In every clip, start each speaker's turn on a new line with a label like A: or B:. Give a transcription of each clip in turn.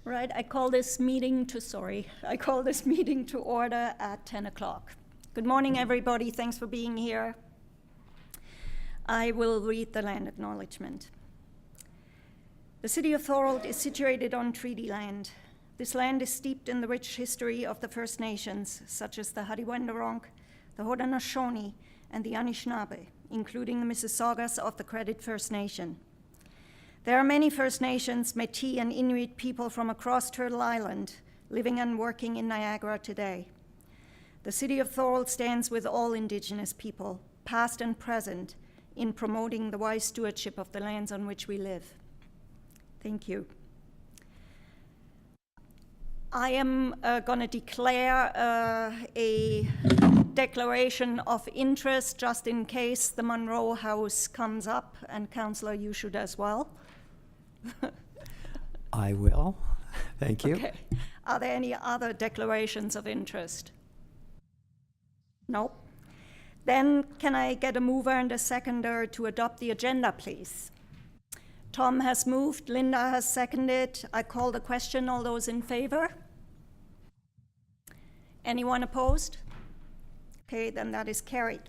A: Right, I call this meeting to order at 10 o'clock. Good morning, everybody. Thanks for being here. I will read the land acknowledgement. The city of Thorold is situated on treaty land. This land is steeped in the rich history of the First Nations, such as the Hadiwandurunk, the Haudenosaunee, and the Anishinaabe, including the Mississaugas of the Credit First Nation. There are many First Nations, Métis, and Inuit people from across Turtle Island living and working in Niagara today. The city of Thorold stands with all Indigenous people, past and present, in promoting the wise stewardship of the lands on which we live. Thank you. I am going to declare a declaration of interest just in case the Monroe House comes up, and Councillor, you should as well.
B: I will. Thank you.
A: Okay. Are there any other declarations of interest? No? Then can I get a mover and a seconder to adopt the agenda, please? Tom has moved, Linda has seconded. I call the question. All those in favor? Anyone opposed? Okay, then that is carried.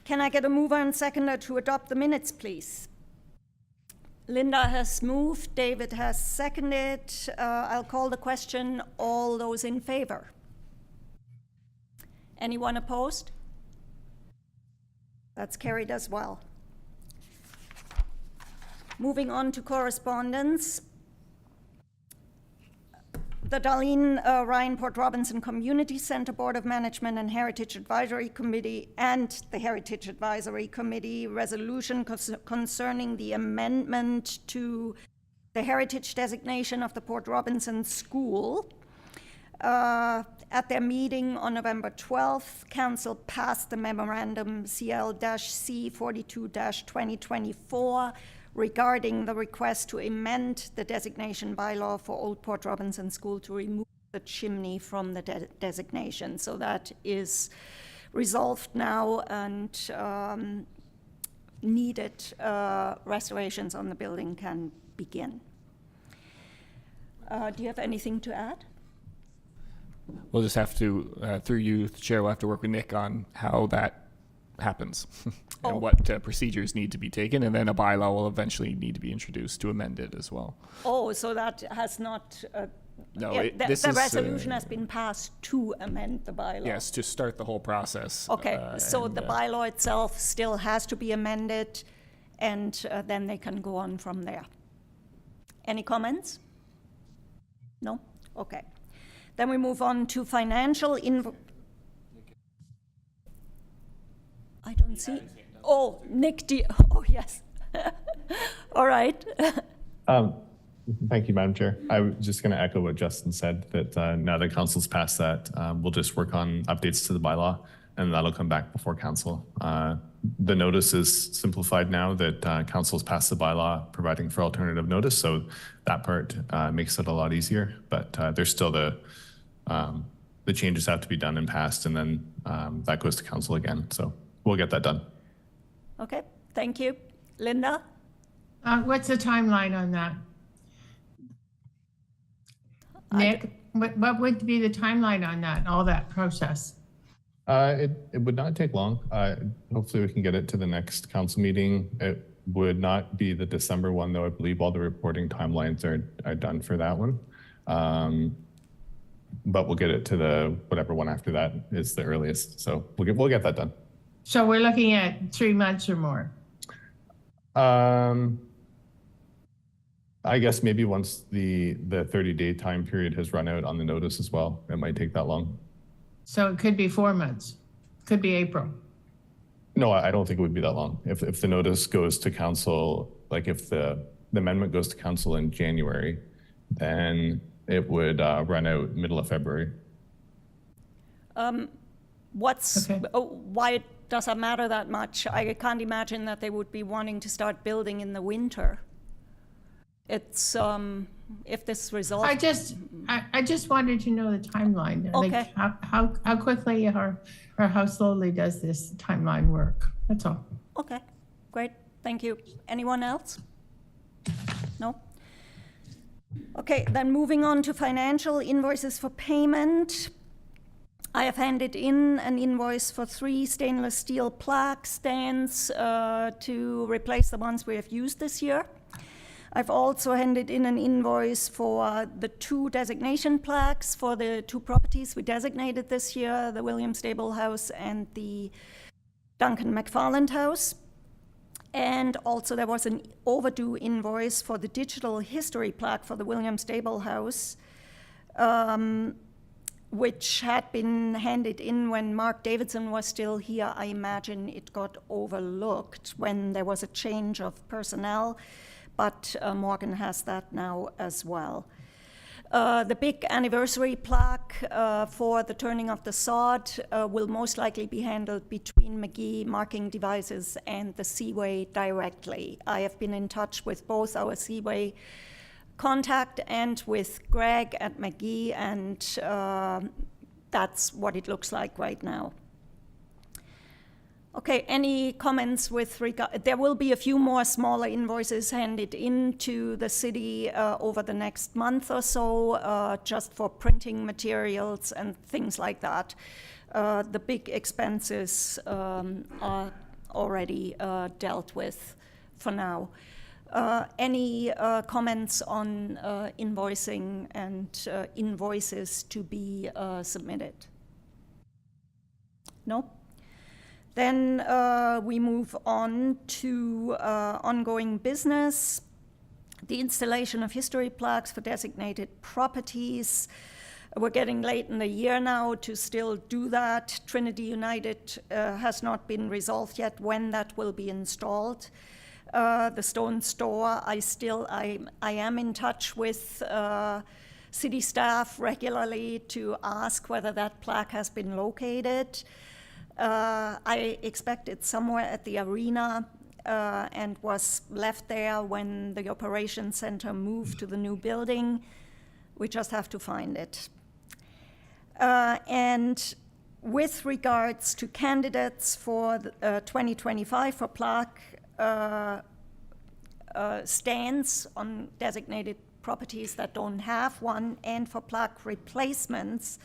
A: Can I get a mover and seconder to adopt the minutes, please? Linda has moved, David has seconded. I'll call the question. All those in favor? Anyone opposed? That's carried as well. Moving on to correspondence. The Darlene Ryan Port Robinson Community Center Board of Management and Heritage Advisory Committee and the Heritage Advisory Committee resolution concerning the amendment to the heritage designation of the Port Robinson School. At their meeting on November 12th, Council passed the memorandum CL-C 42-2024 regarding the request to amend the designation bylaw for Old Port Robinson School to remove the chimney from the designation. So that is resolved now, and needed restorations on the building can begin. Do you have anything to add?
C: We'll just have to, through you, the Chair, we'll have to work with Nick on how that happens and what procedures need to be taken, and then a bylaw will eventually need to be introduced to amend it as well.
A: Oh, so that has not...
C: No,
A: the resolution has been passed to amend the bylaw.
C: Yes, to start the whole process.
A: Okay, so the bylaw itself still has to be amended, and then they can go on from there. Any comments? No? Okay. Then we move on to financial I don't see. Oh, Nick D. Oh, yes. All right.
D: Thank you, Madam Chair. I was just going to echo what Justin said, that now that Council's passed that, we'll just work on updates to the bylaw, and that'll come back before Council. The notice is simplified now that Council's passed the bylaw providing for alternative notice, so that part makes it a lot easier, but there's still the changes have to be done and passed, and then that goes to Council again, so we'll get that done.
A: Okay, thank you. Linda?
E: What's the timeline on that? Nick, what would be the timeline on that, all that process?
D: It would not take long. Hopefully we can get it to the next council meeting. It would not be the December one, though. I believe all the reporting timelines are done for that one. But we'll get it to the whatever one after that is the earliest. So we'll get that done.
E: So we're looking at 3 months or more.
D: I guess maybe once the 30-day time period has run out on the notice as well, it might take that long.
E: So it could be 4 months, could be April.
D: No, I don't think it would be that long. If the notice goes to Council, like if the amendment goes to Council in January, then it would run out middle of February.
A: Why does it matter that much? I can't imagine that they would be wanting to start building in the winter. It's if this resolves.
E: I just wanted to know the timeline.
A: Okay.
E: Like how quickly or how slowly does this timeline work? That's all.
A: Okay, great. Thank you. Anyone else? No? Okay, then moving on to financial invoices for payment. I have handed in an invoice for 3 stainless steel plaque stands to replace the ones we have used this year. I've also handed in an invoice for the 2 designation plaques for the 2 properties we designated this year, the William Stable House and the Duncan McFarland House. And also there was an overdue invoice for the digital history plaque for the William Stable House, which had been handed in when Mark Davidson was still here. I imagine it got overlooked when there was a change of personnel, but Morgan has that now as well. The big anniversary plaque for the turning of the sod will most likely be handled between McGee Marking Devices and the Seaway directly. I have been in touch with both our Seaway contact and with Greg at McGee, and that's what it looks like right now. Okay, any comments with regard? There will be a few more smaller invoices handed into the city over the next month or so, just for printing materials and things like that. The big expenses are already dealt with for now. Any comments on invoicing and invoices to be submitted? No? Then we move on to ongoing business. The installation of history plaques for designated properties. We're getting late in the year now to still do that. Trinity United has not been resolved yet when that will be installed. The Stone Store, I am in touch with city staff regularly to ask whether that plaque has been located. I expect it's somewhere at the arena and was left there when the operations center moved to the new building. We just have to find it. And with regards to candidates for 2025 for plaque stands on designated properties that don't have one, and for plaque replacements,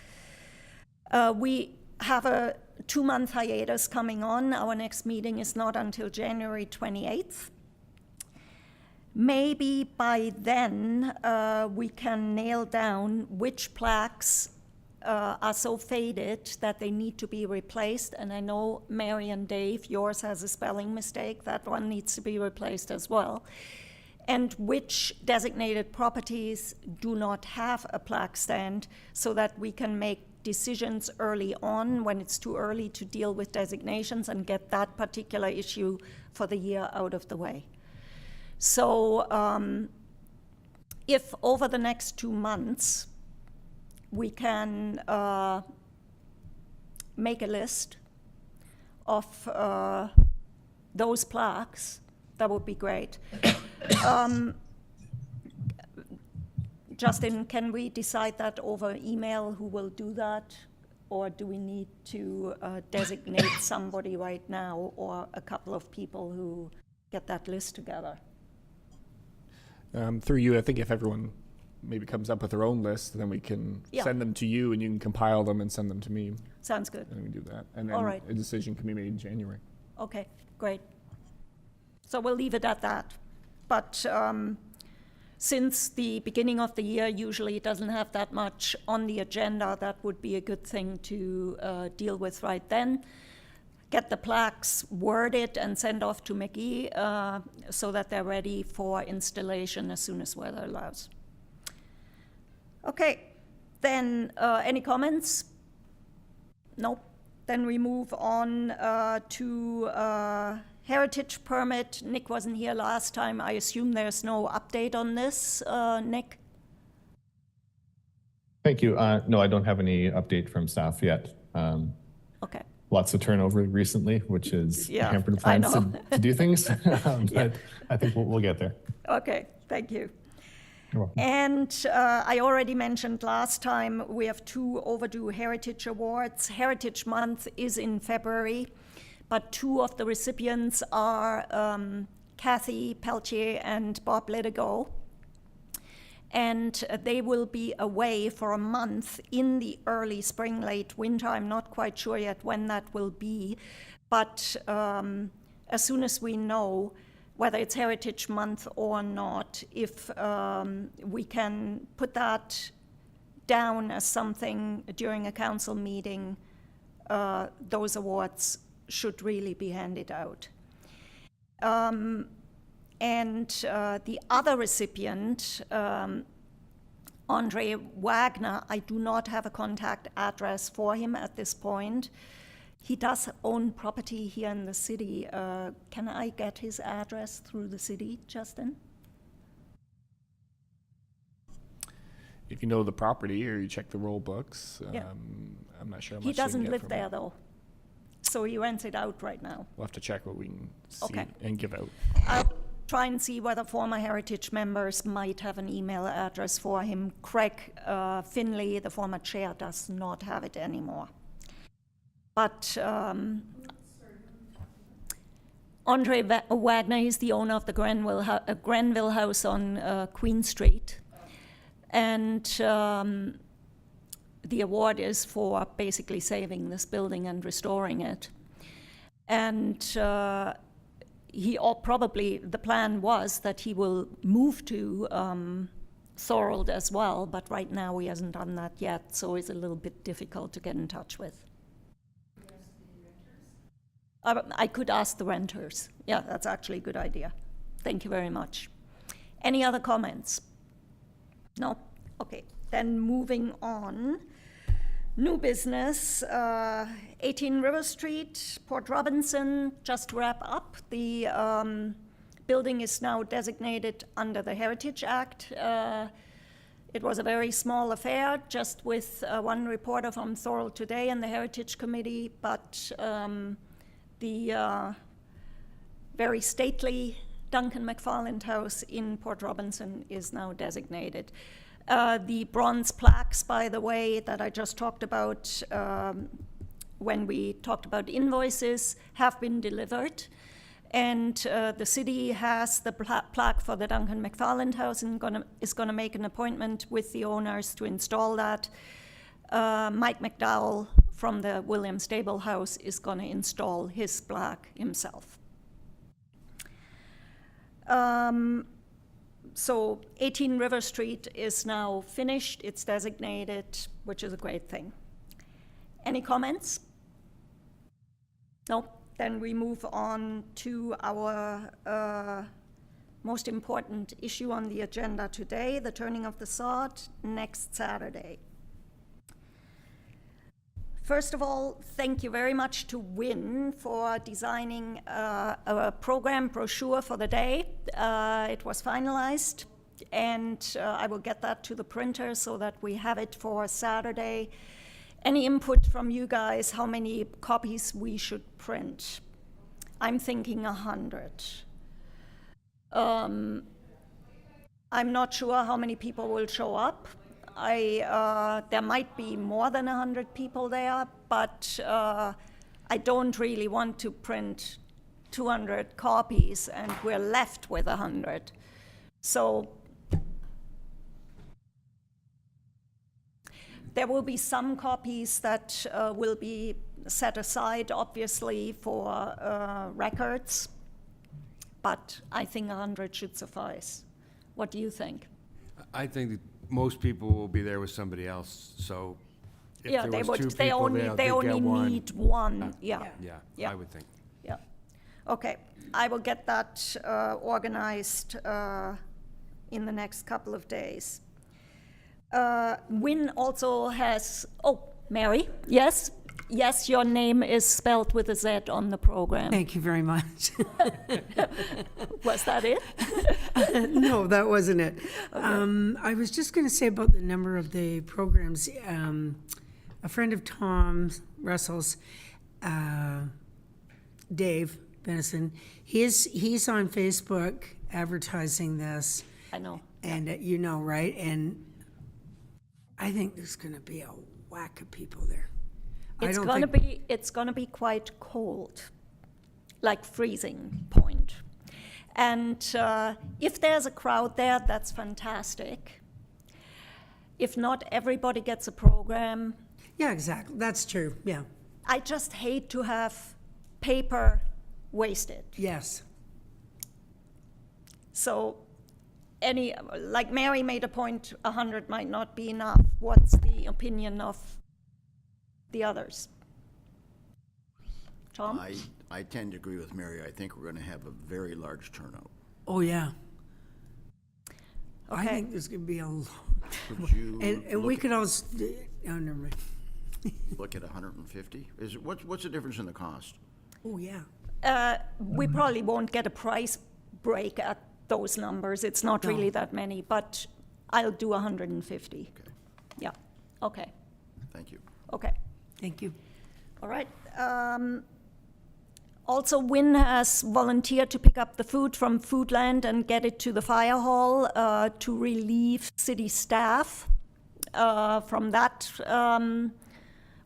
A: we have a 2-month hiatus coming on. Our next meeting is not until January 28th. Maybe by then we can nail down which plaques are so faded that they need to be replaced. And I know, Mary and Dave, yours has a spelling mistake. That one needs to be replaced as well. And which designated properties do not have a plaque stand, so that we can make decisions early on when it's too early to deal with designations and get that particular issue for the year out of the way. So if over the next 2 months we can make a list of those plaques, that would be great. Justin, can we decide that over email, who will do that? Or do we need to designate somebody right now, or a couple of people who get that list together?
C: Through you, I think if everyone maybe comes up with their own list, then we can send them to you and you can compile them and send them to me.
A: Sounds good.
C: And we do that. And then
A: All right.
C: a decision can be made in January.
A: Okay, great. So we'll leave it at that. But since the beginning of the year usually doesn't have that much on the agenda, that would be a good thing to deal with right then. Get the plaques worded and sent off to McGee so that they're ready for installation as soon as weather allows. Okay, then any comments? Nope. Then we move on to heritage permit. Nick wasn't here last time. I assume there's no update on this, Nick?
D: Thank you. No, I don't have any update from staff yet.
A: Okay.
D: Lots of turnover recently, which is hampered plans to do things. But I think we'll get there.
A: Okay, thank you.
D: You're welcome.
A: And I already mentioned last time, we have 2 overdue Heritage Awards. Heritage Month is in February, but 2 of the recipients are Kathy Peltier and Bob Litigo. and they will be away for a month in the early spring, late winter. I'm not quite sure yet when that will be, but as soon as we know whether it's Heritage Month or not, if we can put that down as something during a council meeting, those awards should really be handed out. And the other recipient, Andre Wagner, I do not have a contact address for him at this point. He does own property here in the city. Can I get his address through the city, Justin?
C: If you know the property or you check the roll books,
A: Yeah.
C: I'm not sure how much
A: He
C: they can
A: doesn't
C: get
A: live
C: from
A: there,
C: it.
A: though. So he rents it out right now.
C: We'll have to check what we can see
A: Okay.
C: and give out.
A: I'll try and see whether former Heritage members might have an email address for him. Craig Finley, the former chair, does not have it anymore. But Andre Wagner is the owner of the Granville House on Queen Street. And the award is for basically saving this building and restoring it. And probably, the plan was that he will move to Thorold as well, but right now he hasn't done that yet, so it's a little bit difficult to get in touch with. I could ask the renters. Yeah, that's actually a good idea. Thank you very much. Any other comments? No? Okay, then moving on. New business, 18 River Street, Port Robinson. Just to wrap up, the building is now designated under the Heritage Act. It was a very small affair, just with one reporter from Thorold Today and the Heritage Committee, but the very stately Duncan McFarland House in Port Robinson is now designated. The bronze plaques, by the way, that I just talked about when we talked about invoices, have been delivered. And the city has the plaque for the Duncan McFarland House and is going to make an appointment with the owners to install that. Mike McDowell from the William Stable House is going to install his plaque himself. So 18 River Street is now finished, it's designated, which is a great thing. Any comments? No? Then we move on to our most important issue on the agenda today, the turning of the sod, next Saturday. First of all, thank you very much to Win for designing a program brochure for the day. It was finalized, and I will get that to the printer so that we have it for Saturday. Any input from you guys, how many copies we should print? I'm thinking 100. I'm not sure how many people will show up. There might be more than 100 people there, but I don't really want to print 200 copies and we're left with 100. So there will be some copies that will be set aside, obviously, for records, but I think 100 should suffice. What do you think?
F: I think that most people will be there with somebody else, so if
A: Yeah,
F: there was two
A: they
F: people
A: only,
F: there,
A: they
F: they'd
A: only
F: get one.
A: need one, yeah.
F: Yeah,
A: Yeah.
F: I would think.
A: Yeah. Okay, I will get that organized in the next couple of days. Win also has, Mary, yes? Yes, your name is spelled with a Z on the program.
G: Thank you very much.
A: Was that it?
G: No, that wasn't it. I was just going to say about the number of the programs. A friend of Tom Russell's, Dave Benison, he's on Facebook advertising this,
A: I know.
G: and you know, right? And I think there's going to be a whack of people there.
A: It's gonna be quite cold, like freezing point. And if there's a crowd there, that's fantastic. if not everybody gets a program,
G: Yeah, exactly. That's true. Yeah.
A: I just hate to have paper wasted.
G: Yes.
A: So like Mary made a point, 100 might not be enough. What's the opinion of the others? Tom?
H: I tend to agree with Mary. I think we're going to have a very large turnout.
G: Oh, yeah. I
A: Okay.
G: think there's going to be a lot.
H: Would you
G: And we could also, oh, never mind.
H: look at 150? What's the difference in the cost?
G: Oh, yeah.
A: We probably won't get a price break at those numbers. It's not really that many, but I'll do 150.
H: Okay,
A: Yeah, okay,
H: thank you.
A: okay.
G: Thank you.
A: All right. Also, Wynn has volunteered to pick up the food from Foodland and get it to the fire hall to relieve city staff from that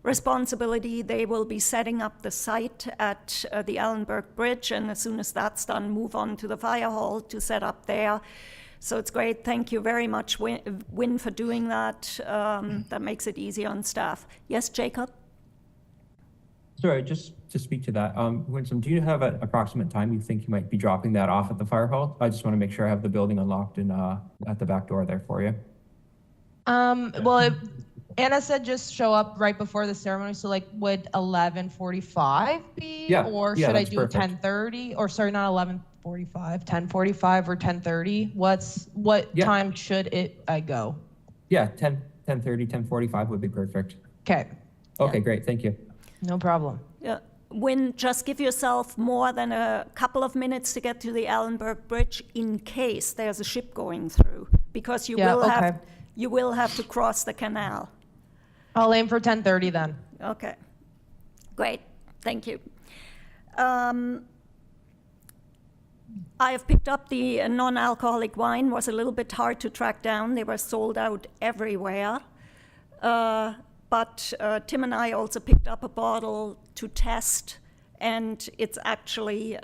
A: responsibility. They will be setting up the site at the Allenberg Bridge, and as soon as that's done, move on to the fire hall to set up there. So it's great. Thank you very much, Wynn, for doing that. That makes it easy on staff. Yes, Jacob?
I: Sorry, just to speak to that, Winsome, do you have an approximate time you think you might be dropping that off at the fire hall? I just want to make sure I have the building unlocked and at the back door there for you.
J: Well, Anna said just show up right before the ceremony. So like, would 11:45 be?
I: Yeah,
J: Or
I: yeah,
J: should I
I: that's
J: do
I: perfect.
J: 10:30? Or sorry, not 11:45, 10:45 or 10:30? What
I: Yeah.
J: time should I go?
I: Yeah, 10:30, 10:45 would be perfect.
J: Okay,
I: Okay, great, thank you.
J: no problem.
A: Yeah. Wynn, just give yourself more than a couple of minutes to get to the Allenberg Bridge in case there's a ship going through, because you
J: Yeah, okay.
A: you will have to cross the canal.
J: I'll aim for 10:30 then.
A: Okay, great, thank you. I have picked up the non-alcoholic wine. Was a little bit hard to track down. They were sold out everywhere. But Tim and I also picked up a bottle to test, and it's actually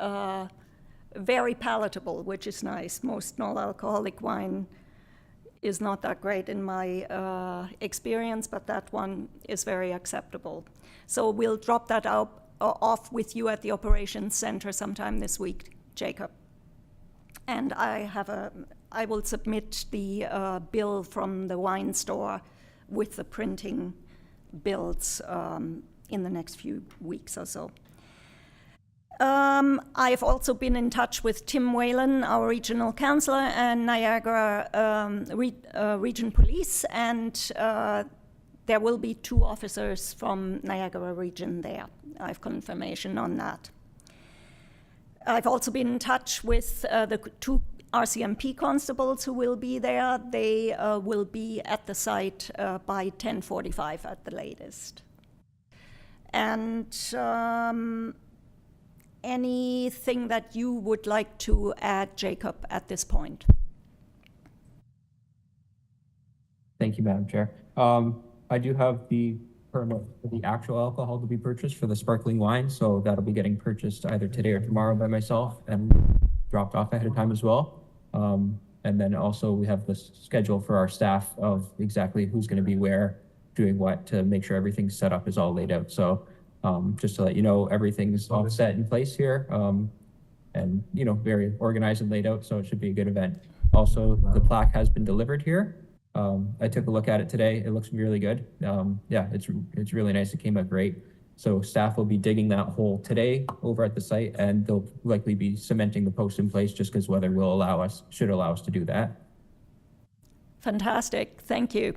A: very palatable, which is nice. Most non-alcoholic wine is not that great in my experience, but that one is very acceptable. So we'll drop that off with you at the operations center sometime this week, Jacob. And I will submit the bill from the wine store with the printing bills in the next few weeks or so. I've also been in touch with Tim Whalen, our regional councillor, and Niagara Region Police, and there will be 2 officers from Niagara Region there. I have confirmation on that. I've also been in touch with the 2 RCMP constables who will be there. They will be at the site by 10:45 at the latest. And anything that you would like to add, Jacob, at this point?
I: Thank you, Madam Chair. I do have the permit for the actual alcohol to be purchased for the sparkling wine, so that'll be getting purchased either today or tomorrow by myself and dropped off ahead of time as well. And then also we have the schedule for our staff of exactly who's going to be where, doing what, to make sure everything's set up is all laid out. So just to let you know, everything's all set in place here, and very organized and laid out, so it should be a good event. Also, the plaque has been delivered here. I took a look at it today. It looks really good. Yeah, it's really nice. It came out great. So staff will be digging that hole today over at the site, and they'll likely be cementing the post in place just because weather should allow us to do that.
A: Fantastic, thank you.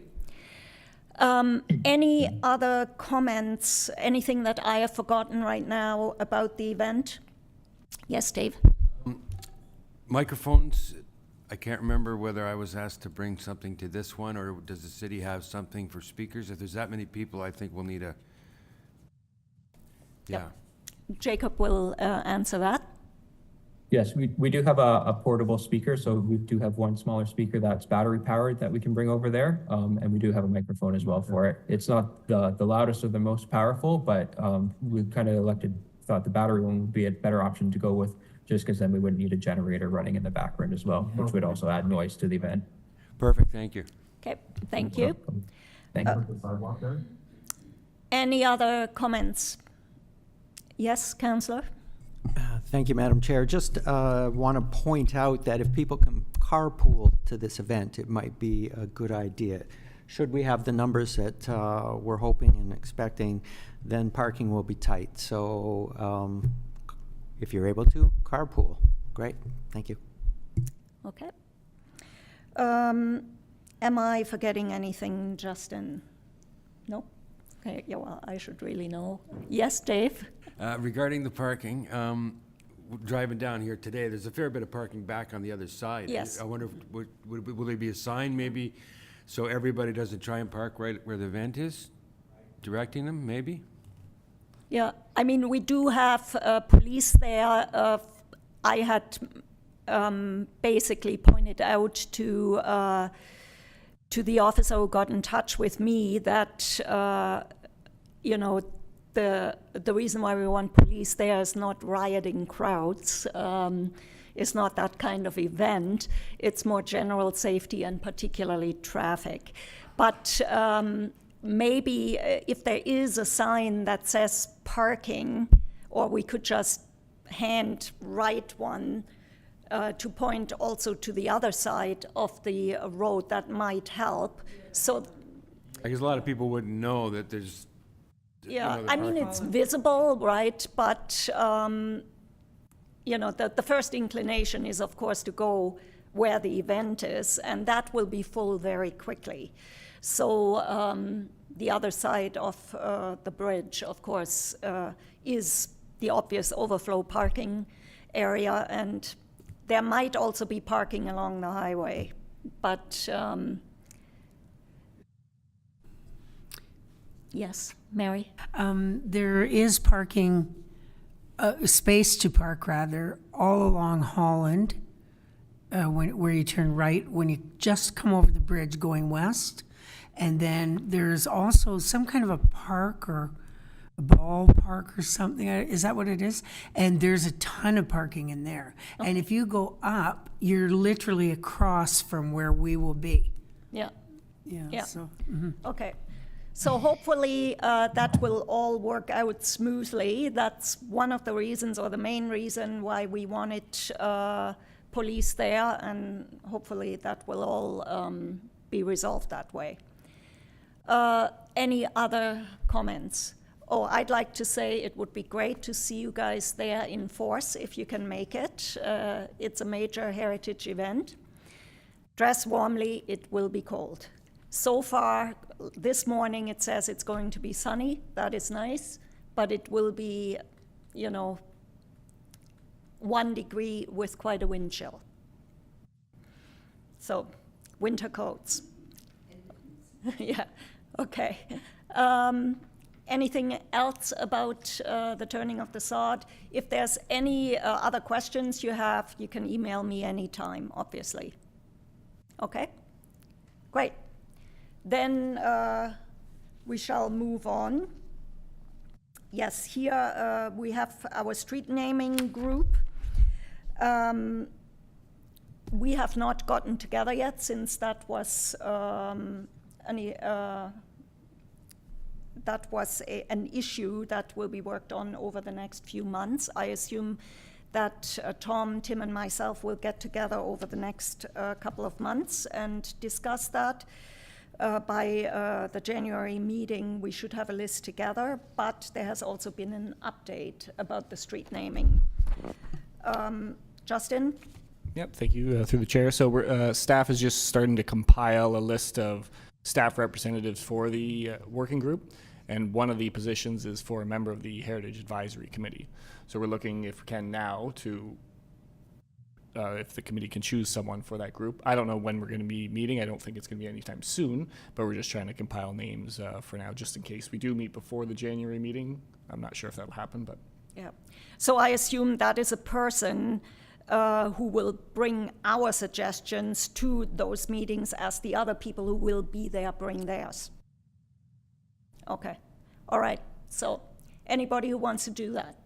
A: Any other comments, anything that I have forgotten right now about the event? Yes, Dave?
F: Microphones, I can't remember whether I was asked to bring something to this one, or does the city have something for speakers? If there's that many people, I think we'll need a, yeah.
A: Jacob will answer that.
I: Yes, we do have a portable speaker, so we do have one smaller speaker that's battery powered that we can bring over there, and we do have a microphone as well for it. It's not the loudest or the most powerful, but we kind of thought the battery one would be a better option to go with, just because then we wouldn't need a generator running in the background as well, which would also add noise to the event.
F: Perfect, thank you.
A: Okay, thank you.
I: Thank you.
A: Any other comments? Yes, Councillor?
B: Thank you, Madam Chair. Just want to point out that if people can carpool to this event, it might be a good idea. Should we have the numbers that we're hoping and expecting, then parking will be tight. So if you're able to, carpool. Great. Thank you.
A: Okay. Am I forgetting anything, Justin? No? Okay, yeah, well, I should really know. Yes, Dave?
F: Regarding the parking, driving down here today, there's a fair bit of parking back on the other side.
A: Yes.
F: I wonder, will there be a sign maybe so everybody doesn't try and park right where the event is? Directing them, maybe?
A: Yeah, I mean, we do have police there. I had basically pointed out to the officer who got in touch with me that, the reason why we want police there is not rioting crowds. It's not that kind of event. It's more general safety and particularly traffic. But maybe if there is a sign that says parking, or we could just hand write one to point also to the other side of the road, that might help. So,
F: I guess a lot of people wouldn't know that there's.
A: yeah, I mean, it's visible, right? But, the first inclination is, of course, to go where the event is, and that will be full very quickly. So the other side of the bridge, of course, is the obvious overflow parking area, and there might also be parking along the highway, but yes, Mary?
G: There is parking, space to park rather, all along Holland, where you turn right, when you just come over the bridge going west. And then there's also some kind of a park or a ballpark or something. Is that what it is? And there's a ton of parking in there. Okay. And if you go up, you're literally across from where we will be.
A: Yeah.
G: Yeah. So,
A: Okay. So hopefully that will all work out smoothly. That's one of the reasons, or the main reason, why we wanted police there, and hopefully that will all be resolved that way. Any other comments? Oh, I'd like to say it would be great to see you guys there in force if you can make it. It's a major heritage event. Dress warmly, it will be cold. So far, this morning it says it's going to be sunny. That is nice, but it will be, 1 degree with quite a wind chill. So, winter coats. Yeah, okay. Anything else about the turning of the sod? If there's any other questions you have, you can email me anytime, obviously. Okay, great. Then we shall move on. Yes, here we have our street naming group. We have not gotten together yet, since that was an issue that will be worked on over the next few months. I assume that Tom, Tim, and myself will get together over the next couple of months and discuss that. By the January meeting, we should have a list together, but there has also been an update about the street naming. Justin?
C: Yep, thank you through the chair. So staff is just starting to compile a list of staff representatives for the working group, and one of the positions is for a member of the Heritage Advisory Committee. So we're looking, if we can now, to if the committee can choose someone for that group. I don't know when we're going to be meeting. I don't think it's going to be anytime soon, but we're just trying to compile names for now, just in case we do meet before the January meeting. I'm not sure if that'll happen, but.
A: Yeah. So I assume that is a person who will bring our suggestions to those meetings as the other people who will be there bring theirs. Okay. All right. So anybody who wants to do that?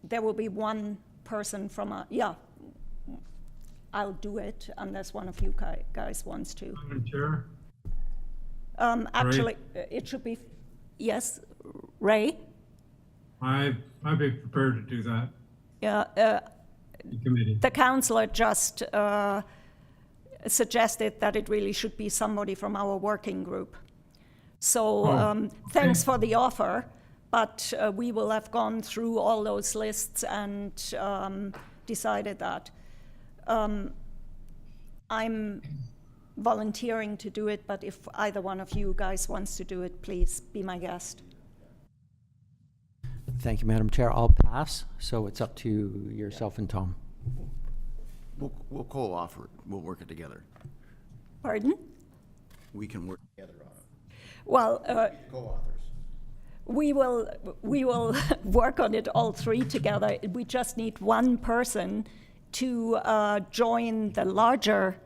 A: There will be one person from I'll do it unless one of you guys wants to.
K: Madam Chair,
A: Actually, it should be, yes, Ray?
K: I'd be prepared to do that,
A: Yeah,
K: the committee.
A: the councillor just suggested that it really should be somebody from our working group. So thanks for the offer, but we will have gone through all those lists and decided that. I'm volunteering to do it, but if either one of you guys wants to do it, please be my guest.
B: Thank you, Madam Chair. I'll pass, so it's up to yourself and Tom.
H: We'll co-offer it. We'll work it together.
A: Pardon?
H: We can work together on it.
A: Well,
H: Co-authors.
A: we will work on it all three together. We just need one person to join the larger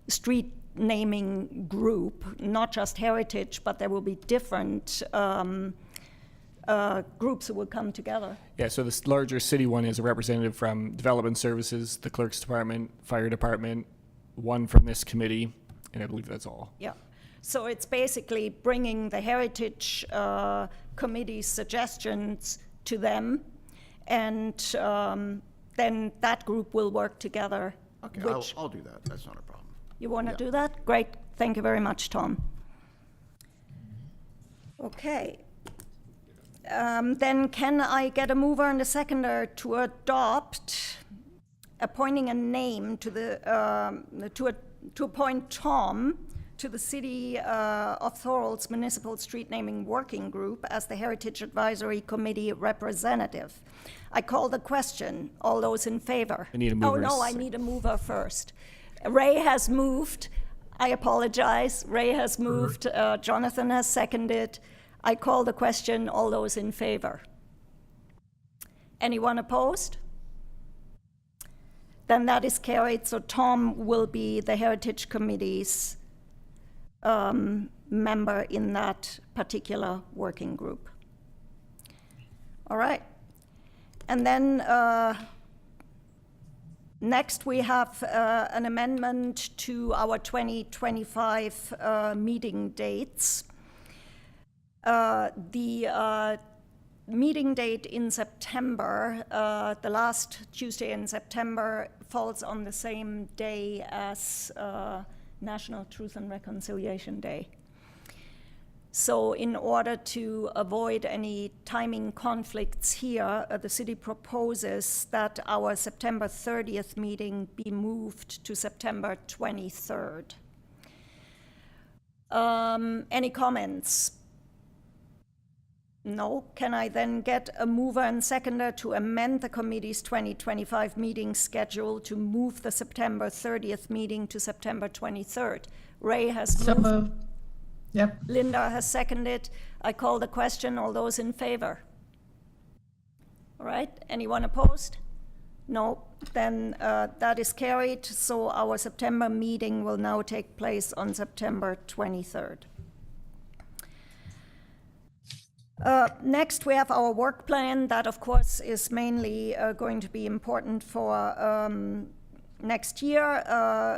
A: street naming group, not just Heritage, but there will be different groups who will come together.
C: Yeah, so this larger city one is a representative from Development Services, the Clerk's Department, Fire Department, one from this committee, and I believe that's all.
A: Yeah. So it's basically bringing the Heritage Committee's suggestions to them, and then that group will work together.
H: Okay, I'll do that. That's not a problem.
A: You want to do that? Great. Thank you very much, Tom. Okay. Then can I get a mover and a seconder to adopt appointing a name to the to appoint Tom to the City of Thorold's Municipal Street Naming Working Group as the Heritage Advisory Committee representative? I call the question. All those in favor?
C: I need a mover.
A: Oh, no, I need a mover first. Ray has moved. I apologize. Ray has moved. Jonathan has seconded. I call the question. All those in favor? Anyone opposed? Then that is carried. So Tom will be the Heritage Committee's member in that particular working group. All right. And then next we have an amendment to our 2025 meeting dates. The meeting date in September, the last Tuesday in September, falls on the same day as National Truth and Reconciliation Day. So in order to avoid any timing conflicts here, the city proposes that our September 30th meeting be moved to September 23rd. Any comments? No. Can I then get a mover and seconder to amend the committee's 2025 meeting schedule to move the September 30th meeting to September 23rd? Ray has
E: So
A: moved.
E: moved. Yep.
A: Linda has seconded. I call the question. All those in favor? All right. Anyone opposed? No. Then that is carried. So our September meeting will now take place on September 23rd. Next, we have our work plan. That, of course, is mainly going to be important for next year.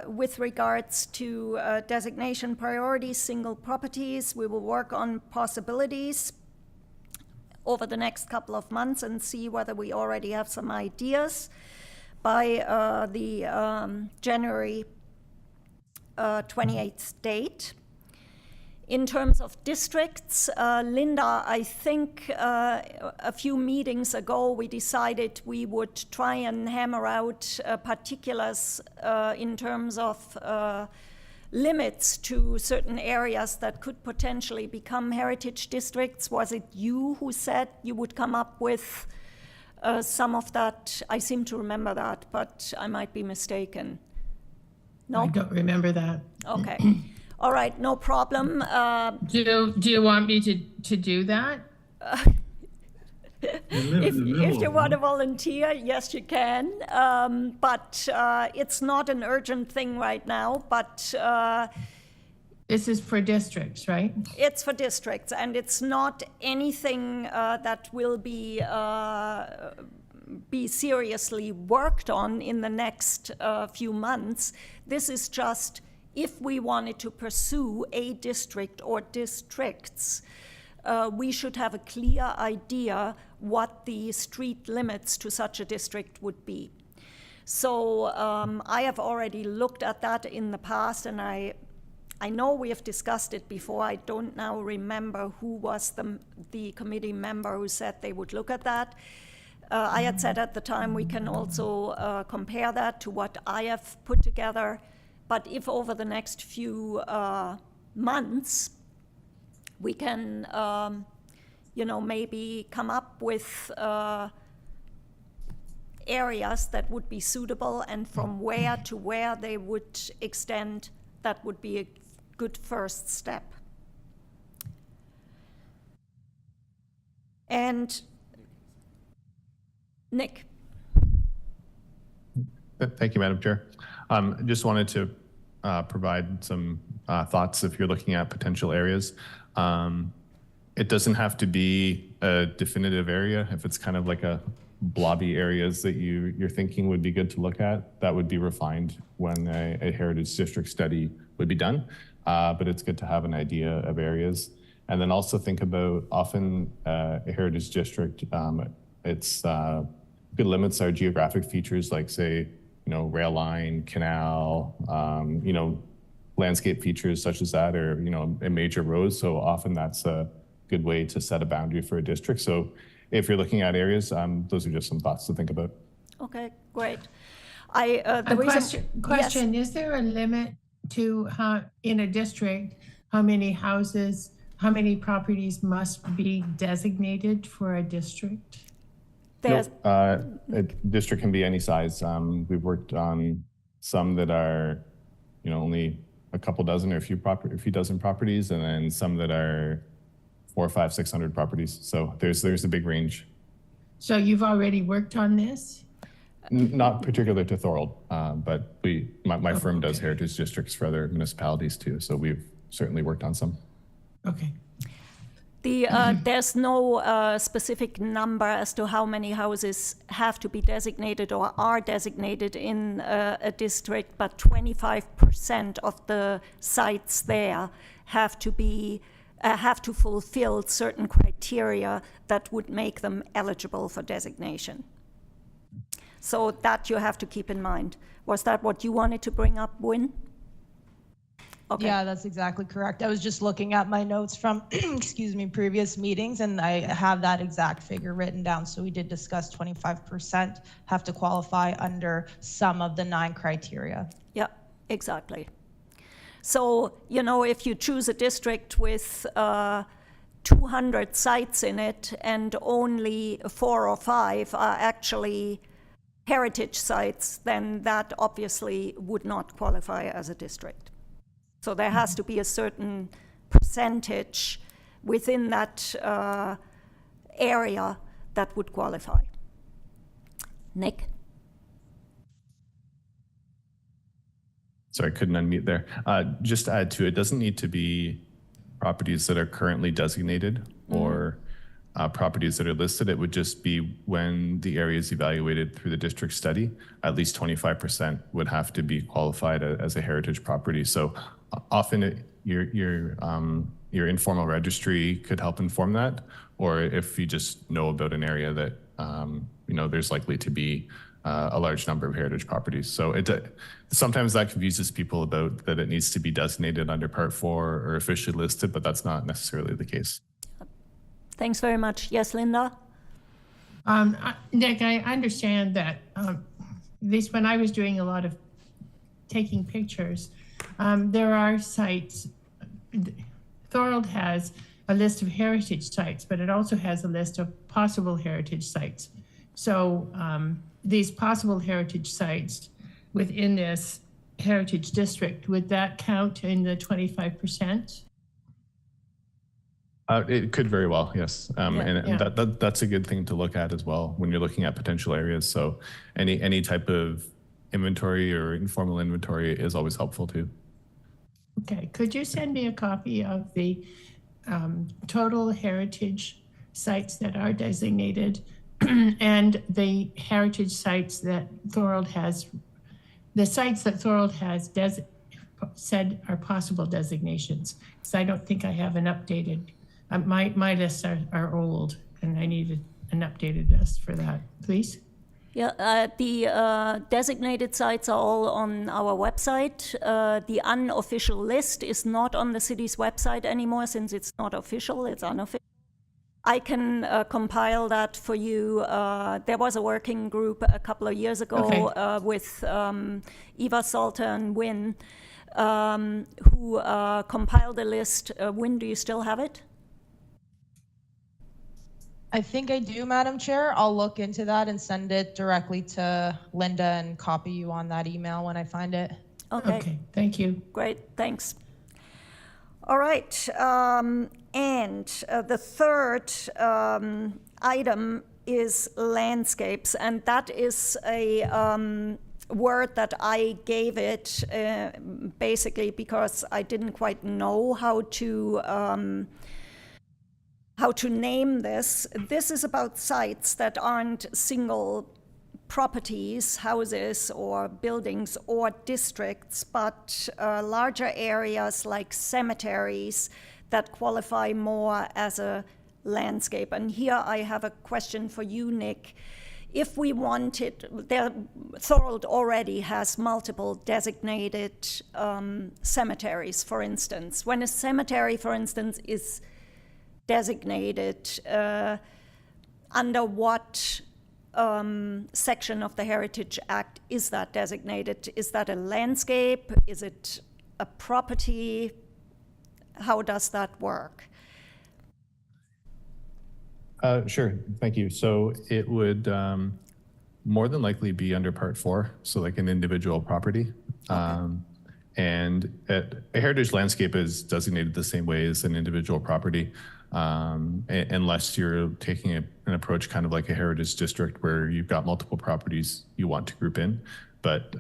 A: With regards to designation priorities, single properties, we will work on possibilities over the next couple of months and see whether we already have some ideas by the January 28th date. In terms of districts, Linda, I think a few meetings ago we decided we would try and hammer out particulars in terms of limits to certain areas that could potentially become heritage districts. Was it you who said you would come up with some of that? I seem to remember that, but I might be mistaken. No?
E: I don't remember that.
A: Okay. All right, no problem.
E: Do you want me to do that?
A: If you want to volunteer, yes, you can. But it's not an urgent thing right now, but
E: This is for districts, right?
A: it's for districts, and it's not anything that will be be seriously worked on in the next few months. This is just if we wanted to pursue a district or districts, we should have a clear idea what the street limits to such a district would be. So I have already looked at that in the past, and I know we have discussed it before. I don't now remember who was the committee member who said they would look at that. I had said at the time we can also compare that to what I have put together. But if over the next few months we can, maybe come up with areas that would be suitable, and from where to where they would extend, that would be a good first step. And Nick.
D: Thank you, Madam Chair. Just wanted to provide some thoughts if you're looking at potential areas. It doesn't have to be a definitive area. If it's kind of like a blobby areas that you're thinking would be good to look at, that would be refined when a heritage district study would be done. But it's good to have an idea of areas. And then also think about often a heritage district, its good limits are geographic features like, say, rail line, canal, landscape features such as that, or, a major road. So often that's a good way to set a boundary for a district. So if you're looking at areas, those are just some thoughts to think about.
A: Okay, great.
E: Question, is there a limit to how, in a district, how many houses, how many properties must be designated for a district?
D: A district can be any size. We've worked on some that are, only a couple dozen or a few dozen properties, and then some that are 400, 500, 600 properties. So there's a big range.
E: So you've already worked on this?
D: Not particular to Thorold, but my firm does heritage districts for other municipalities too. So we've certainly worked on some.
E: Okay.
A: There's no specific number as to how many houses have to be designated or are designated in a district, but 25% of the sites there have to fulfill certain criteria that would make them eligible for designation. So that you have to keep in mind. Was that what you wanted to bring up, Wynn? Okay.
J: Yeah, that's exactly correct. I was just looking at my notes from, previous meetings, and I have that exact figure written down. So we did discuss 25% have to qualify under some of the 9 criteria.
A: Yeah, exactly. So, if you choose a district with 200 sites in it and only 4 or 5 are actually heritage sites, then that obviously would not qualify as a district. So there has to be a certain percentage within that area that would qualify. Nick?
D: Sorry, I couldn't unmute there. Just to add to it, doesn't need to be properties that are currently designated or properties that are listed. It would just be when the area is evaluated through the district study, at least 25% would have to be qualified as a heritage property. So often your informal registry could help inform that, or if you just know about an area that there's likely to be a large number of heritage properties. So sometimes that confuses people about that it needs to be designated under Part 4 or officially listed, but that's not necessarily the case.
A: Thanks very much. Yes, Linda?
E: Nick, I understand that, at least when I was doing a lot of taking pictures, there are sites. Thorold has a list of heritage sites, but it also has a list of possible heritage sites. So these possible heritage sites within this heritage district, would that count in the 25%?
D: It could very well, yes. That's a good thing to look at as well when you're looking at potential areas. So any type of inventory or informal inventory is always helpful too.
E: Okay, could you send me a copy of the total heritage sites that are designated and the heritage sites that Thorold has, the sites that Thorold has said are possible designations. So I don't think I have an updated, my lists are old, and I needed an updated list for that, please.
A: Yeah, the designated sites are all on our website. The unofficial list is not on the city's website anymore since it's not official, it's unofficial. I can compile that for you. There was a working group a couple of years ago with Eva Salter and Wynn who compiled a list. Wynn, do you still have it?
J: I think I do, Madam Chair. I'll look into that and send it directly to Linda and copy you on that email when I find it.
E: Okay, thank you.
A: Great, thanks. All right, and the third item is landscapes, and that is a word that I gave it basically because I didn't quite know how to name this. This is about sites that aren't single properties, houses or buildings or districts, but larger areas like cemeteries that qualify more as a landscape. And here I have a question for you, Nick. If we wanted, Thorold already has multiple designated cemeteries, for instance. When a cemetery, for instance, is designated, under what section of the Heritage Act is that designated? Is that a landscape? Is it a property? How does that work?
D: Sure, thank you. So it would more than likely be under Part 4, so like an individual property. And a heritage landscape is designated the same way as an individual property, unless you're taking an approach kind of like a heritage district where you've got multiple properties you want to group in. But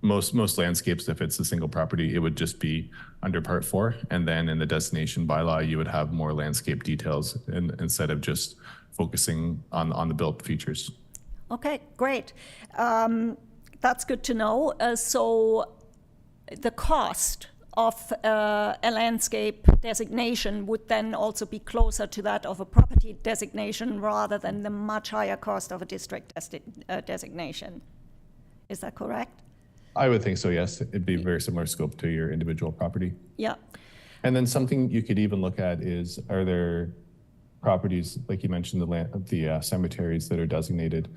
D: most landscapes, if it's a single property, it would just be under Part 4. And then in the destination bylaw, you would have more landscape details instead of just focusing on the built features.
A: Okay, great. That's good to know. So the cost of a landscape designation would then also be closer to that of a property designation rather than the much higher cost of a district designation. Is that correct?
D: I would think so, yes. It'd be very similar scope to your individual property.
A: Yeah.
D: And then something you could even look at is, are there properties, like you mentioned, the cemeteries that are designated,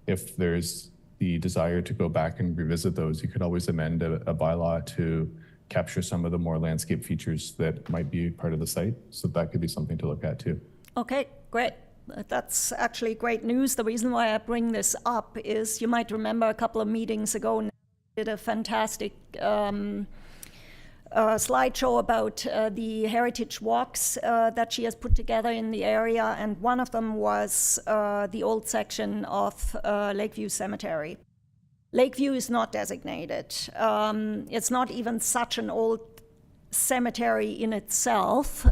D: if there's the desire to go back and revisit those, you could always amend a bylaw to capture some of the more landscape features that might be part of the site. So that could be something to look at too.
A: Okay, great. That's actually great news. The reason why I bring this up is you might remember a couple of meetings ago, I did a fantastic slideshow about the heritage walks that she has put together in the area, and one of them was the old section of Lakeview Cemetery. Lakeview is not designated. It's not even such an old cemetery in itself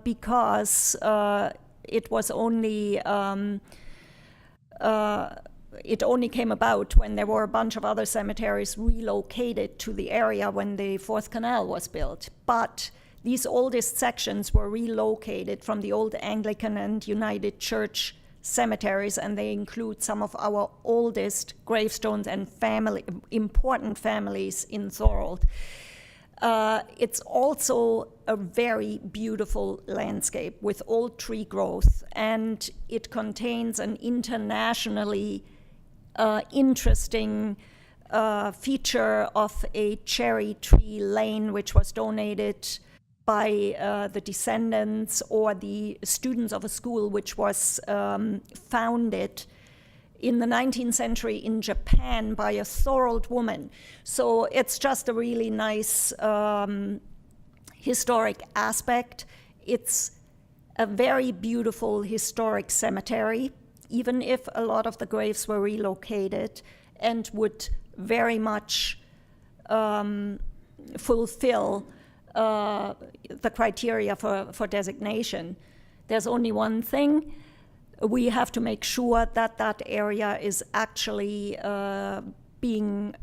A: because it was only it only came about when there were a bunch of other cemeteries relocated to the area when the Fourth Canal was built. But these oldest sections were relocated from the old Anglican and United Church cemeteries, and they include some of our oldest gravestones and important families in Thorold. It's also a very beautiful landscape with old tree growth, and it contains an internationally interesting feature of a cherry tree lane, which was donated by the descendants or the students of a school which was founded in the 19th century in Japan by a Thorold woman. So it's just a really nice historic aspect. It's a very beautiful historic cemetery, even if a lot of the graves were relocated, and would very much fulfill the criteria for designation. There's only one thing. we have to make sure that that area is actually being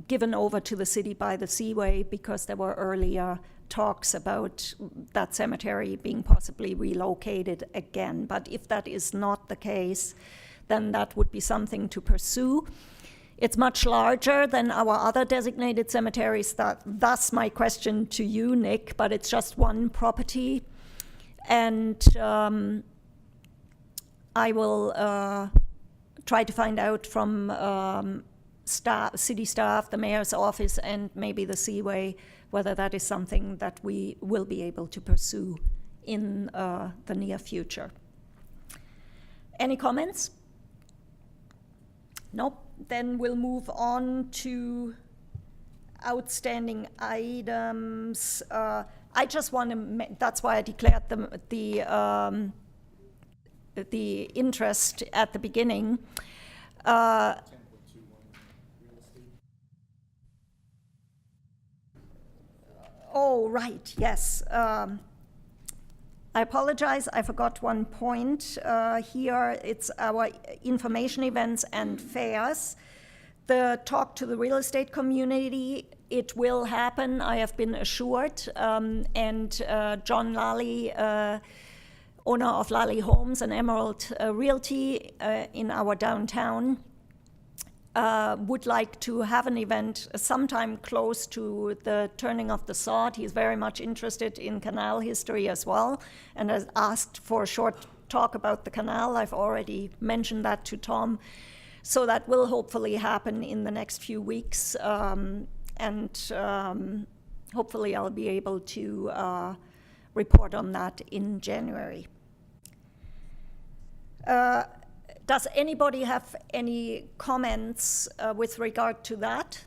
A: given over to the city by the Seaway, because there were earlier talks about that cemetery being possibly relocated again. But if that is not the case, then that would be something to pursue. It's much larger than our other designated cemeteries. Thus my question to you, Nick, but it's just one property. And I will try to find out from city staff, the mayor's office, and maybe the Seaway, whether that is something that we will be able to pursue in the near future. Any comments? Nope. Then we'll move on to outstanding items. I just want to, that's why I declared the interest at the beginning. Oh, right, yes. I apologize, I forgot one point. Here, it's our information events and fairs. The talk to the real estate community, it will happen, I have been assured. And John Lally, owner of Lally Homes and Emerald Realty in our downtown, would like to have an event sometime close to the turning of the sod. He's very much interested in canal history as well, and has asked for a short talk about the canal. I've already mentioned that to Tom. So that will hopefully happen in the next few weeks, and hopefully I'll be able to report on that in January. Does anybody have any comments with regard to that?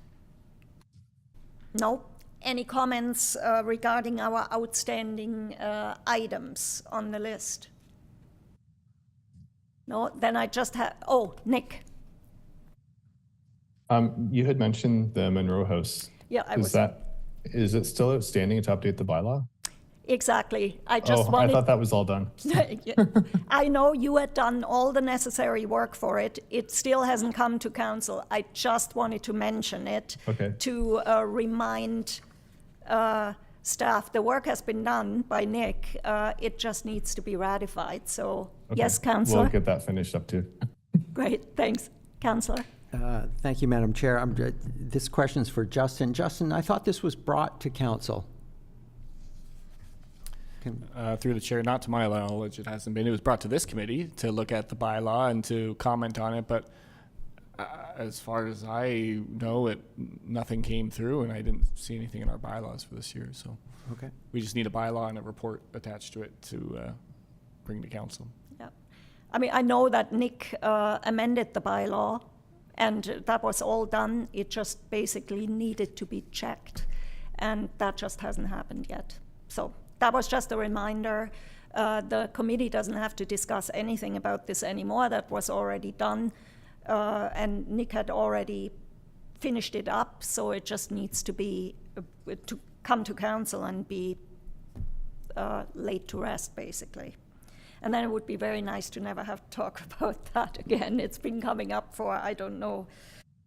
A: No? Any comments regarding our outstanding items on the list? No? Then I just have, oh, Nick.
D: You had mentioned the Monroe House.
A: Yeah,
D: Is it still outstanding to update the bylaw?
A: Exactly. I thought
D: that was all done.
A: I know you had done all the necessary work for it. It still hasn't come to council. I just wanted to mention it to remind staff the work has been done by Nick. It just needs to be ratified. So yes, Councillor.
D: We'll get that finished up too.
A: Great, thanks, Councillor.
B: Thank you, Madam Chair. This question is for Justin. Justin, I thought this was brought to council.
C: Through the chair, not to my knowledge, it hasn't been. It was brought to this committee to look at the bylaw and to comment on it, but as far as I know, nothing came through, and I didn't see anything in our bylaws for this year. So we just need a bylaw and a report attached to it to bring to council.
A: Yeah, I mean, I know that Nick amended the bylaw, and that was all done. It just basically needed to be checked, and that just hasn't happened yet. So that was just a reminder. The committee doesn't have to discuss anything about this anymore. That was already done, and Nick had already finished it up, so it just needs to be to come to council and be laid to rest, basically. And then it would be very nice to never have to talk about that again. It's been coming up for, I don't know,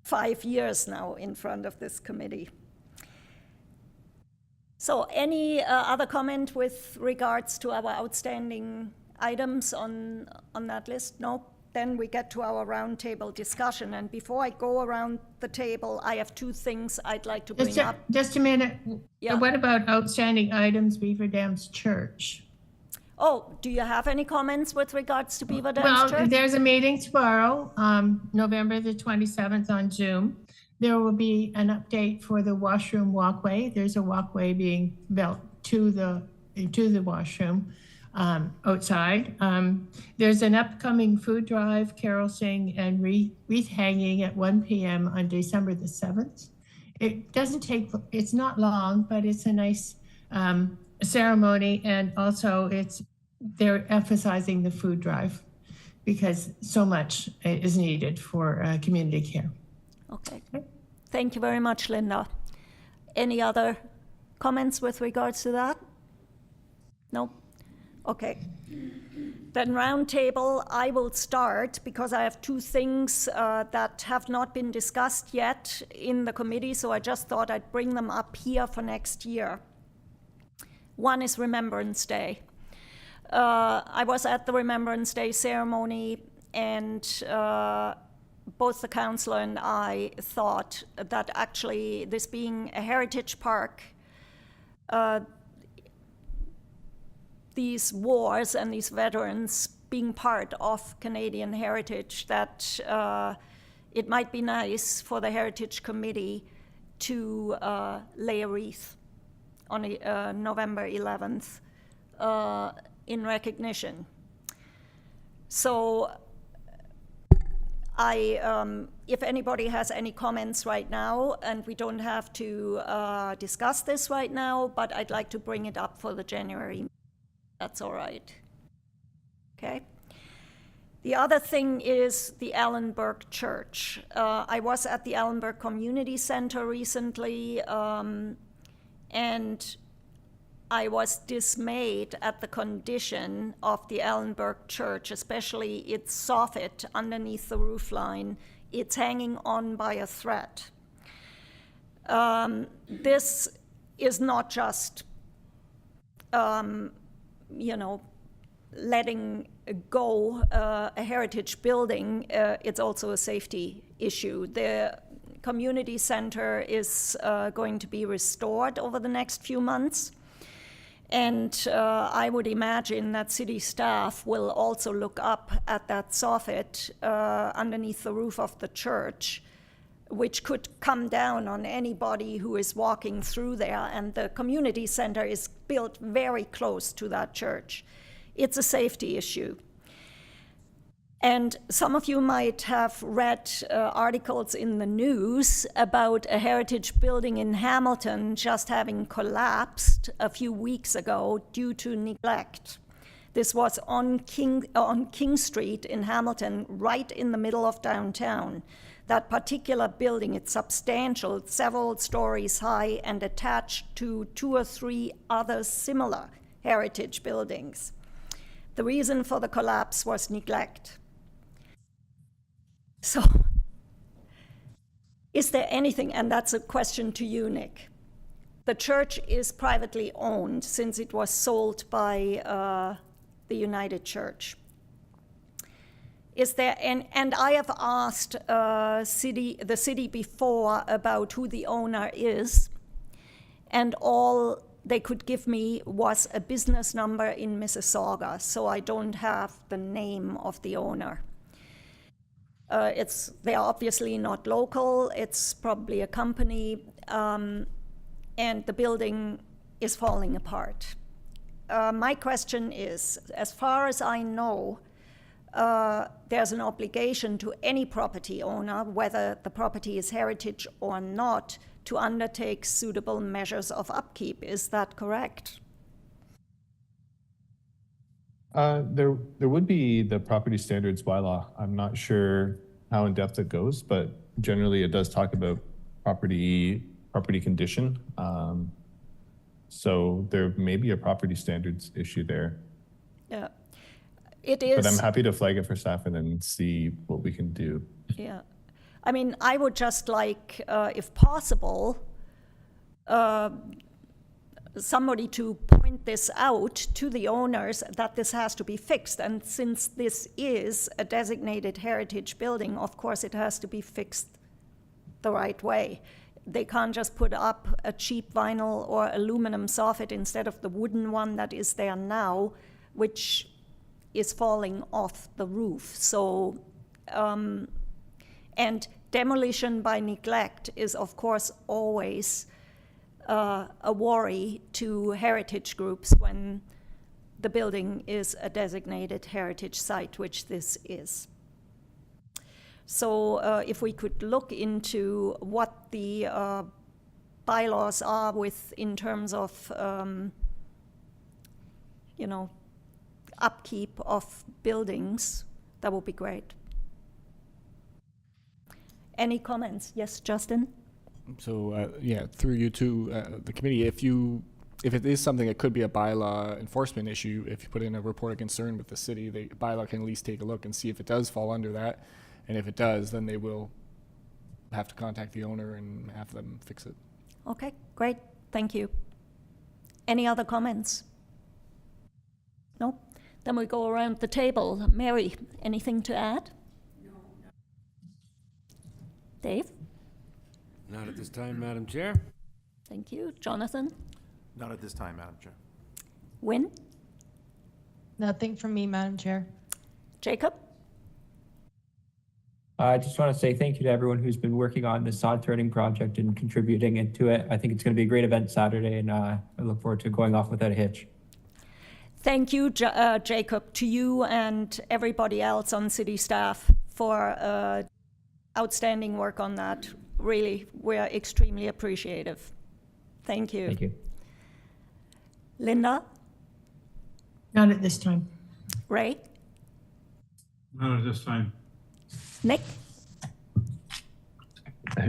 A: 5 years now in front of this committee. So any other comment with regards to our outstanding items on that list? No? Then we get to our roundtable discussion. And before I go around the table, I have two things I'd like to bring up.
E: Just a minute.
A: Yeah.
E: What about outstanding items, Beaver Dams Church?
A: Oh, do you have any comments with regards to Beaver Dams
E: Well,
A: Church?
E: there's a meeting tomorrow, November the 27th on Zoom. There will be an update for the washroom walkway. There's a walkway being built to the washroom outside. There's an upcoming food drive, carol sing, and wreath hanging at 1 p.m. on December the 7th. It's not long, but it's a nice ceremony, and also they're emphasizing the food drive because so much is needed for community care.
A: Okay. Thank you very much, Linda. Any other comments with regards to that? No? Okay. Then roundtable, I will start because I have two things that have not been discussed yet in the committee, so I just thought I'd bring them up here for next year. One is Remembrance Day. I was at the Remembrance Day ceremony, and both the councillor and I thought that actually this being a heritage park, these wars and these veterans being part of Canadian heritage, that it might be nice for the Heritage Committee to lay a wreath on November 11th in recognition. So if anybody has any comments right now, and we don't have to discuss this right now, but I'd like to bring it up for the January. That's all right. Okay. The other thing is the Allenberg Church. I was at the Allenberg Community Center recently, and I was dismayed at the condition of the Allenberg Church, especially its soffit underneath the roofline. It's hanging on by a thread. This is not just letting go a heritage building, it's also a safety issue. The community center is going to be restored over the next few months. And I would imagine that city staff will also look up at that soffit underneath the roof of the church, which could come down on anybody who is walking through there. And the community center is built very close to that church. It's a safety issue. And some of you might have read articles in the news about a heritage building in Hamilton just having collapsed a few weeks ago due to neglect. This was on King Street in Hamilton, right in the middle of downtown. That particular building, it's substantial, several stories high, and attached to 2 or 3 other similar heritage buildings. The reason for the collapse was neglect. So, is there anything, and that's a question to you, Nick. The church is privately owned since it was sold by the United Church. Is there, and I have asked the city before about who the owner is, and all they could give me was a business number in Mississauga, so I don't have the name of the owner. They are obviously not local, it's probably a company, and the building is falling apart. My question is, as far as I know, there's an obligation to any property owner, whether the property is heritage or not, to undertake suitable measures of upkeep. Is that correct?
D: There would be the property standards bylaw. I'm not sure how in depth it goes, but generally it does talk about property condition. So there may be a property standards issue there.
A: Yeah, it is.
D: But I'm happy to flag it for staff and then see what we can do.
A: Yeah, I mean, I would just like, if possible, somebody to point this out to the owners that this has to be fixed. And since this is a designated heritage building, of course it has to be fixed the right way. They can't just put up a cheap vinyl or aluminum soffit instead of the wooden one that is there now, which is falling off the roof. So, and demolition by neglect is of course always a worry to heritage groups when the building is a designated heritage site, which this is. So if we could look into what the bylaws are in terms of, upkeep of buildings, that would be great. Any comments? Yes, Justin?
C: So, through you to the committee, if you if it is something that could be a bylaw enforcement issue, if you put in a report of concern with the city, the bylaw can at least take a look and see if it does fall under that. And if it does, then they will have to contact the owner and have them fix it.
A: Okay, great, thank you. Any other comments? No? Then we go around the table. Mary, anything to add? No. Dave?
F: Not at this time, Madam Chair.
A: Thank you. Jonathan?
H: Not at this time, Madam Chair.
A: Wynne?
J: Nothing from me, Madam Chair.
A: Jacob?
I: I just want to say thank you to everyone who's been working on this sod turning project and contributing into it. I think it's going to be a great event Saturday, and I look forward to going off without a hitch.
A: Thank you, Jacob, to you and everybody else on city staff for outstanding work on that. Really, we're extremely appreciative. Thank you.
I: Thank you.
A: Linda?
E: Not at this time.
A: Ray?
K: Not at this time.
A: Nick?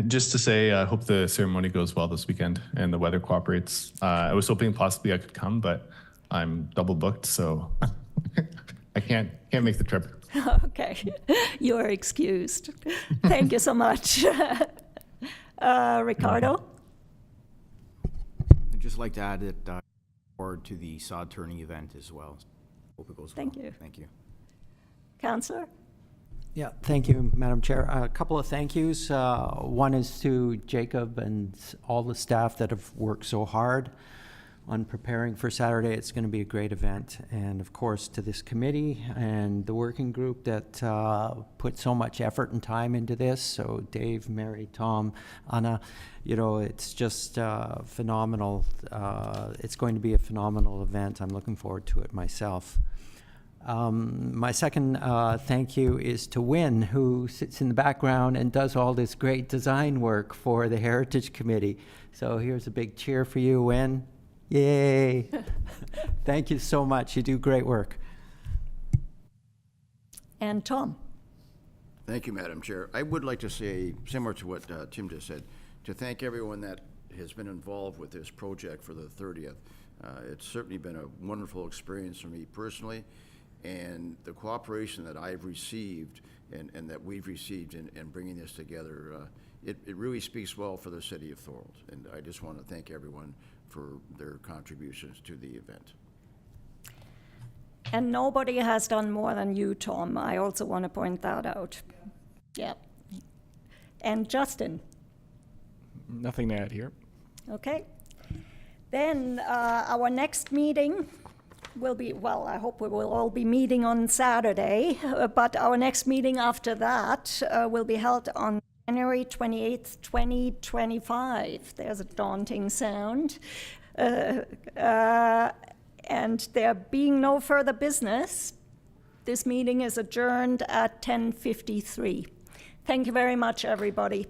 D: Just to say, I hope the ceremony goes well this weekend and the weather cooperates. I was hoping possibly I could come, but I'm double booked, so I can't make the trip.
A: Okay, you are excused. Thank you so much. Ricardo?
H: I'd just like to add that forward to the sod turning event as well. Hope it goes well.
A: Thank you.
H: Thank you.
A: Councillor?
B: Yeah, thank you, Madam Chair. A couple of thank yous. One is to Jacob and all the staff that have worked so hard on preparing for Saturday. It's going to be a great event. And of course, to this committee and the working group that put so much effort and time into this. So Dave, Mary, Tom, Anna, you know, it's just phenomenal. It's going to be a phenomenal event. I'm looking forward to it myself. My second thank you is to Wynne, who sits in the background and does all this great design work for the Heritage Committee. So here's a big cheer for you, Wynne. Yay! Thank you so much. You do great work.
A: And Tom?
H: Thank you, Madam Chair. I would like to say, similar to what Tim just said, to thank everyone that has been involved with this project for the 30th. It's certainly been a wonderful experience for me personally, and the cooperation that I've received and that we've received in bringing this together, it really speaks well for the city of Thorold. And I just want to thank everyone for their contributions to the event.
A: And nobody has done more than you, Tom. I also want to point that out. Yeah. And Justin?
C: Nothing to add here.
A: Okay. Then our next meeting will be, well, I hope we will all be meeting on Saturday, but our next meeting after that will be held on January 28th, 2025. There's a daunting sound. And there being no further business, this meeting is adjourned at 10:53. Thank you very much, everybody.